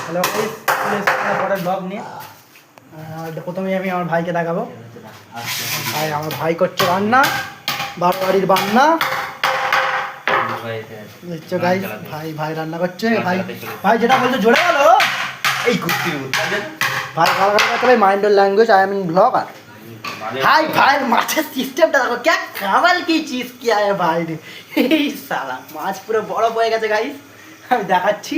Hello পরের blog নিয়ে প্রথমেই আমি আমার ভাইকে দেখাবো। ভাই আমার ভাই করছে রান্না, বাড়ির রান্না দেখছো গাইস। ভাই রান্না করছে। ভাই যেটা বলছে জোরে বলো। এই ভাই ভাই মাইন্ডের language I am in blogger. भाई মাছের সিস্টেমটা দেখো, क्या कमाल की चीज किया है भाई ने। এই সালা মাছ পুরো বরফ হয়ে গেছে গাইস, আমি দেখাচ্ছি।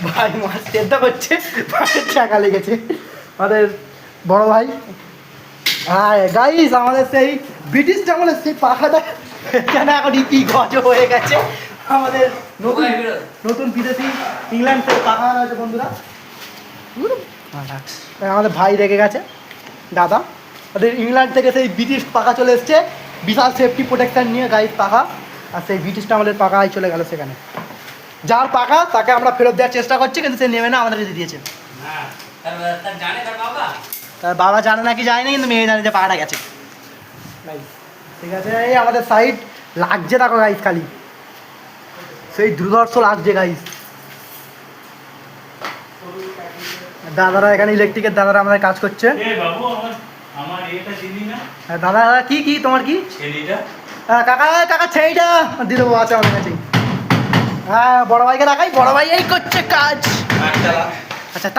ভাই মাছ সেদ্ধ করছে, মাছের চাকা লেগেছে আমাদের বড় ভাই। হ্যাঁ গাইস, আমাদের সেই ব্রিটিশ আমলের সেই পাখাটা এখানে এখন ইতি গজ হয়ে গেছে। আমাদের নতুন বিদেশি ইংল্যান্ড থেকে পাখা আছে বন্ধুরা। আমাদের ভাই রেগে গেছে দাদা, ওদের ইংল্যান্ড থেকে সেই ব্রিটিশ পাখা চলে এসছে বিশাল সেফটি প্রোটেকশন নিয়ে গাইস পাখা। আর সেই ব্রিটিশটা আমাদের পাখায় চলে গেল সেখানে। যার পাখা তাকে আমরা ফেরত দেওয়ার চেষ্টা করছি, কিন্তু সে নেবে না, আমাদের দিয়ে দিয়েছে। তার বাবা জানে নাকি যায় না, কিন্তু মেয়ে জানে যে পাখাটা গেছে। ঠিক আছে, এই আমাদের সাইড লাগছে দেখো গাইস, খালি সেই দুর্ধর্ষ লাগছে গাইস। দাদারা এখানে ইলেকট্রিকের দাদারা আমাদের কাজ করছে। দাদা কি কি তোমার কি কাকা কাকা ছেইটা দিয়ে দেবো, আছে আমাদের কাছে। হ্যাঁ বড় ভাইকে দেখাই, বড় ভাই এই করছে কাজ। আচ্ছা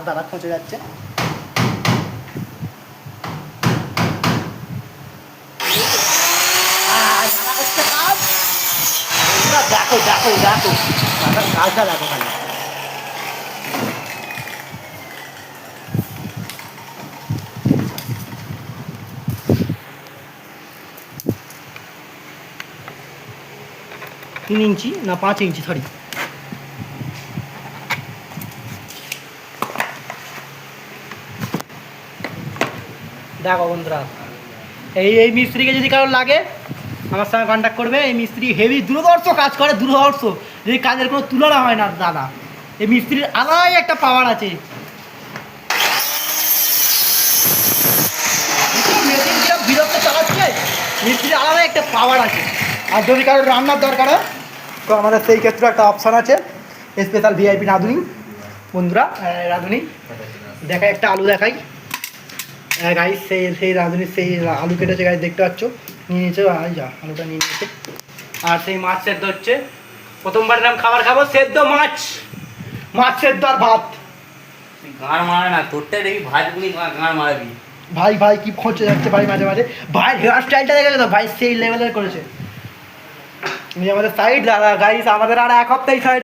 দাদা খোঁজে যাচ্ছে। দেখো দেখো দেখো কাজটা দেখো খালি। তিন ইঞ্চি না 5 ইঞ্চি সরি। দেখো বন্ধুরা, এই মিস্ত্রিকে যদি কারোর লাগে আমার সঙ্গে কন্ট্যাক্ট করবে। এই মিস্ত্রি হেভি দূরদর্শ কাজ করে, দূরদর্শ এই কাজের কোনো তুলনা হয় না দাদা। এই মিস্ত্রির আলাদাই একটা পাওয়ার আছে। মেশিন কিরকম বিরক্ত চালাচ্ছে, মিস্ত্রির আলাদাই একটা পাওয়ার আছে। আর যদি কারোর রান্নার দরকার হয় তো আমাদের সেই ক্ষেত্রে একটা অপশান আছে, স্পেশাল ভিআইপি রাঁধুনি। বন্ধুরা রাঁধুনি দেখাই, একটা আলু দেখাই গাইস। সেই রাঁধুনি সেই আলু কেটেছে গাইস, দেখতে পাচ্ছ নিয়ে নিয়েছে। যা আলুটা নিয়ে নিয়েছে। আর সেই মাছ সেদ্ধ হচ্ছে, প্রথমবার নাম খাবার খাবো সেদ্ধ মাছ, মাছ সেদ্ধ আর ভাত। গাঁড় মারে না তোরটা দেখি ভাতগুলি গাঁড় মারবি। ভাই কি খোঁজে যাচ্ছে ভাই মাঝে মাঝে। ভাই হেয়ার স্টাইলটা দেখে তো ভাই সেই লেভেলের করেছে। আমাদের সাইড গাইস, আমাদের আর এক সপ্তাহ সাইড